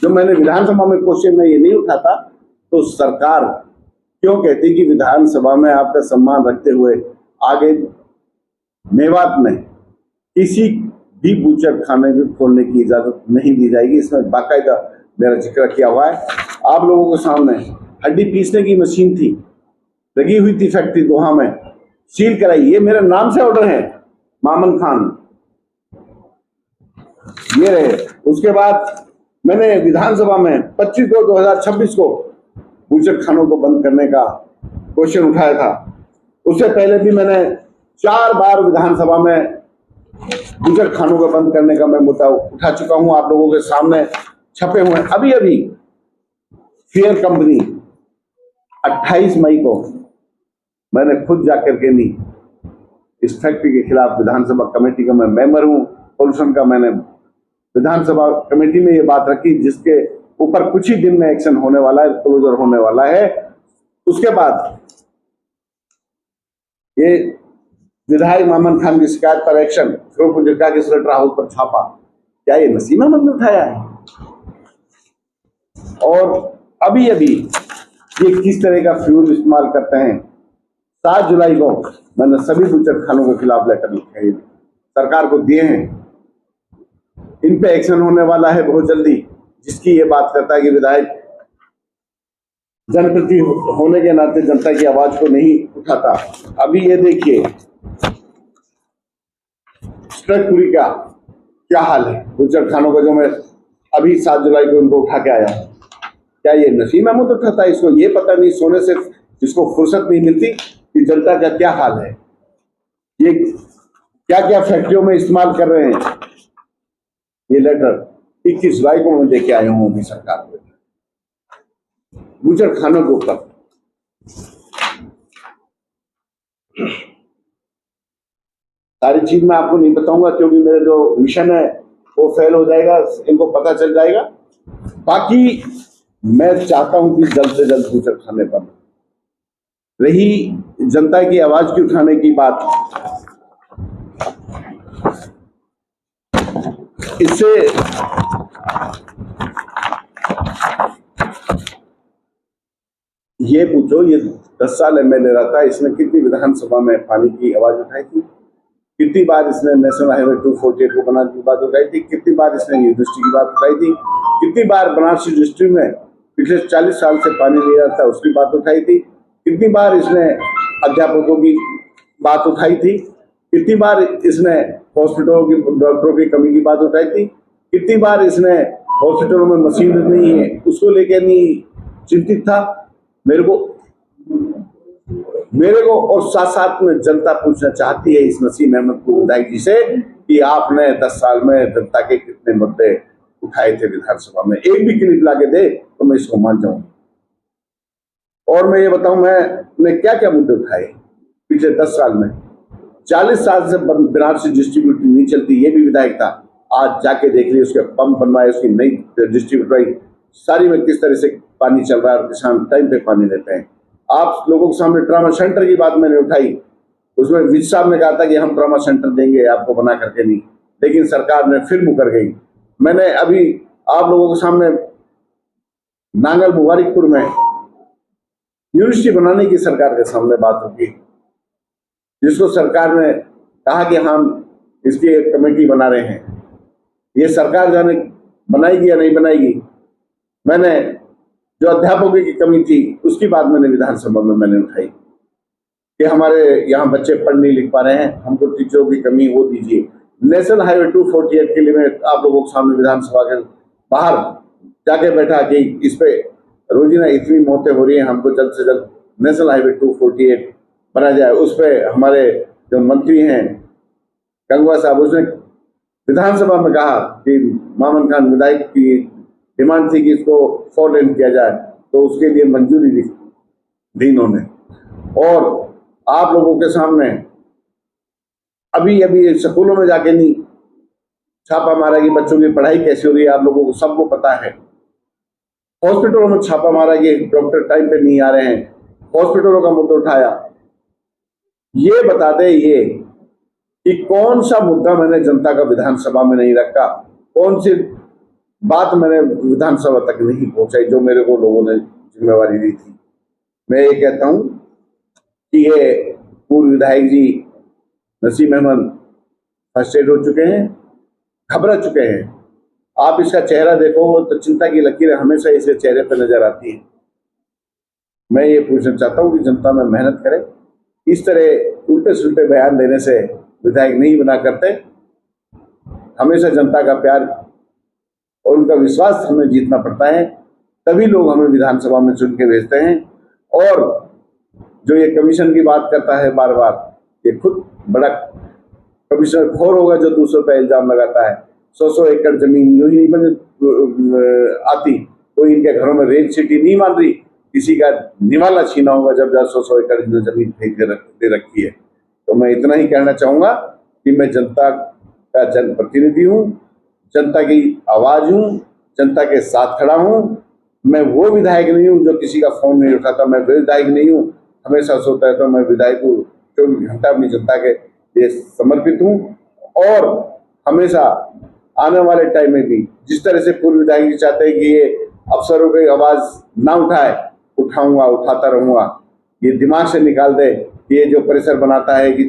जो मैंने विधानसभा में क्वेश्चन में ये नहीं उठाता तो सरकार क्यों कहती कि विधानसभा में आपका सम्मान रखते हुए आगे मेवात में किसी भी बूचर खाने को खोलने की इजाजत नहीं दी जाएगी। इसमें बाकायदा मेरा जिक्र किया हुआ है। आप लोगों के सामने हड्डी पीसने की मशीन थी, लगी हुई थी फैक्ट्री दोहा में, सील कराई। ये मेरे नाम से ऑर्डर है, मामन खान ये रहे। उसके बाद मैंने विधानसभा में 25/2/2026 को बूचर खानों को बंद करने का क्वेश्चन उठाया था। उससे पहले भी मैंने 4 बार विधानसभा में बूचर खानों को बंद करने का मैं मुद्दा उठा चुका हूं, आप लोगों के सामने छपे हुए। अभी अभी फेयर कंपनी 28 मई को मैंने खुद जाकर के नहीं इस फैक्ट्री के खिलाफ विधानसभा कमेटी का मैं मेंबर हूं, पोल्यूशन का मैंने विधानसभा कमेटी में ये बात रखी, जिसके ऊपर कुछ ही दिन में एक्शन होने वाला है, क्लोजर होने वाला है। उसके बाद ये विधायक मामन खान की शिकायत पर एक्शन, फिरोजपुर जिला के स्लेटर हाउस पर छापा, क्या ये नसीम अहमद ने उठाया है? और अभी अभी ये किस तरह का फ्यूल इस्तेमाल करते हैं। 7 जुलाई को मैंने सभी बूचर खानों के खिलाफ लेटर लिखे सरकार को दिए हैं। इन पे एक्शन होने वाला है बहुत जल्दी, जिसकी ये बात करता है कि विधायक जनप्रतिनिधि होने के नाते जनता की आवाज को नहीं उठाता। अभी ये देखिए स्ट्रकपुरी का क्या हाल है बूचर खानों का, जो मैं अभी 7 जुलाई को उनको उठा के आया। क्या ये नसीम अहमद उठाता है? इसको ये पता नहीं, सोने से इसको फुर्सत नहीं मिलती कि जनता का क्या हाल है, ये क्या क्या फैक्ट्रियों में इस्तेमाल कर रहे हैं। ये लेटर 21 जुलाई को मैं देके आया हूं अभी सरकार को बूचर खानों के ऊपर। सारी चीज मैं आपको नहीं बताऊंगा क्योंकि मेरा जो मिशन है वो फेल हो जाएगा, इनको पता चल जाएगा। बाकी मैं चाहता हूं कि जल्द से जल्द बूचर खाने पर रही जनता की आवाज की उठाने की बात, इससे ये पूछो, ये 10 साल एमएलए रहा था, इसने कितनी विधानसभा में पानी की आवाज उठाई थी, कितनी बार इसने नेशनल हाईवे 248 को बनाने की बात उठाई थी, कितनी बार इसने यूनिवर्सिटी की बात उठाई थी, कितनी बार बनारसी डिस्ट्रिक्ट में पिछले 40 साल से पानी नहीं आता उसकी बात उठाई थी, कितनी बार इसने अध्यापकों की बात उठाई थी, कितनी बार इसने हॉस्पिटलों की डॉक्टरों की कमी की बात उठाई थी, कितनी बार इसने हॉस्पिटलों में मशीन नहीं है उसको लेकर नहीं चिंतित था। मेरे को और साथ साथ में जनता पूछना चाहती है इस नसीम अहमद को विधायक जी से कि आपने 10 साल में जनता के कितने मुद्दे उठाए थे विधानसभा में। एक भी क्लिप लाके दे तो मैं इसको मान जाऊं। और मैं ये बताऊं मैंने क्या क्या मुद्दे उठाए पिछले 10 साल में। 40 साल से बनारसी डिस्ट्रीब्यूटर नहीं चलती, ये भी विधायक था। आज जाके देख ली, उसके पंप बनवाए, उसकी नई डिस्ट्रीब्यूटर सारी में किस तरह से पानी चल रहा है और किसान टाइम पे पानी लेते हैं। आप लोगों के सामने ट्रामा सेंटर की बात मैंने उठाई, उसमें विज साहब ने कहा था कि हम ट्रामा सेंटर देंगे आपको बना करके, नहीं, लेकिन सरकार ने फिर मुकर गई। मैंने अभी आप लोगों के सामने नांगल मुबारकपुर में यूनिवर्सिटी बनाने की सरकार के सामने बात होगी, जिसको सरकार ने कहा कि हम इसकी एक कमेटी बना रहे हैं। ये सरकार जाने बनाएगी या नहीं बनाएगी। मैंने जो अध्यापकों की कमी थी उसकी बात मैंने विधानसभा में मैंने उठाई कि हमारे यहाँ बच्चे पढ़ नहीं लिख पा रहे हैं, हमको टीचरों की कमी वो दीजिए। नेशनल हाईवे 248 के लिए मैं आप लोगों के सामने विधानसभा के बाहर जाके बैठा कि इस पे रोजीना इतनी मौतें हो रही हैं, हमको जल्द से जल्द नेशनल हाईवे 248 बना जाए। उस पर हमारे जो मंत्री हैं गंगवा साहब, उसने विधानसभा में कहा कि मामन खान विधायक की डिमांड थी कि इसको 4 लेन किया जाए, तो उसके लिए मंजूरी दी इन्होंने। और आप लोगों के सामने अभी अभी स्कूलों में जाके नहीं छापा मारा कि बच्चों की पढ़ाई कैसी हो रही है, आप लोगों को सबको पता है। हॉस्पिटलों में छापा मारा कि डॉक्टर टाइम पे नहीं आ रहे हैं, हॉस्पिटलों का मुद्दा उठाया। ये बता दे ये कि कौन सा मुद्दा मैंने जनता का विधानसभा में नहीं रखा, कौन सी बात मैंने विधानसभा तक नहीं पहुंचाई जो मेरे को लोगों ने जिम्मेवारी दी थी। मैं ये कहता हूं कि ये पूर्व विधायक जी नसीम अहमद फर्स्ट एड हो चुके हैं, घबरा चुके हैं। आप इसका चेहरा देखो तो चिंता की लकीरें हमेशा इसके चेहरे पर नजर आती है। मैं ये पूछना चाहता हूं कि जनता में मेहनत करें, इस तरह उल्टे सुलटे बयान देने से विधायक नहीं बना करते। हमेशा जनता का प्यार और उनका विश्वास हमें जीतना पड़ता है, तभी लोग हमें विधानसभा में चुन के भेजते हैं। और जो ये कमीशन की बात करता है बार बार, ये खुद बड़ा कमिश्नर खोर होगा जो दूसरों पर इल्जाम लगाता है। 100 एकड़ जमीन यूं ही नहीं बन आती, कोई इनके घरों में रेल सिटी नहीं मान रही, किसी का निवाला छीना होगा जब 100 एकड़ जमीन फेंक दे रखी है। तो मैं इतना ही कहना चाहूंगा कि मैं जनता का जनप्रतिनिधि हूँ, जनता की आवाज हूँ, जनता के साथ खड़ा हूँ। मैं वो विधायक नहीं हूँ जो किसी का फोन नहीं उठाता, मैं विधायक नहीं हूँ हमेशा सोता है तो मैं विधायक हूँ 24 घंटा अपनी जनता के लिए समर्पित हूँ। और हमेशा आने वाले टाइम में भी जिस तरह से पूर्व विधायक जी चाहते हैं कि ये अफसरों की आवाज ना उठाए, उठाऊंगा, उठाता रहूंगा। ये दिमाग से निकाल दे, ये जो परिसर बनाता है कि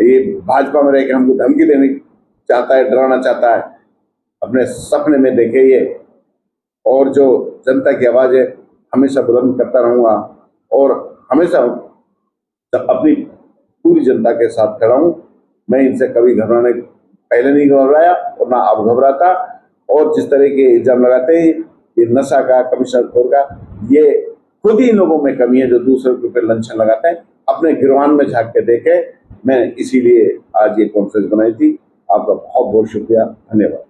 ये भाजपा में रह के हमको धमकी देने चाहता है, डराना चाहता है, अपने सपने में देखे ये। और जो जनता की आवाज है हमेशा बुलंद करता रहूंगा और हमेशा अपनी पूरी जनता के साथ खड़ा हूं। मैं इनसे कभी घबराने पहले नहीं घबराया और ना अब घबराता। और जिस तरह के इल्जाम लगाते हैं ये नशा का, कमिश्नर खोर का, ये खुद ही लोगों में कमी है जो दूसरों के ऊपर लंछन लगाते हैं। अपने गिरवान में झांक के देखे। मैं इसीलिए आज ये कॉन्फ्रेंस बनाई थी। आपका बहुत बहुत शुक्रिया, धन्यवाद।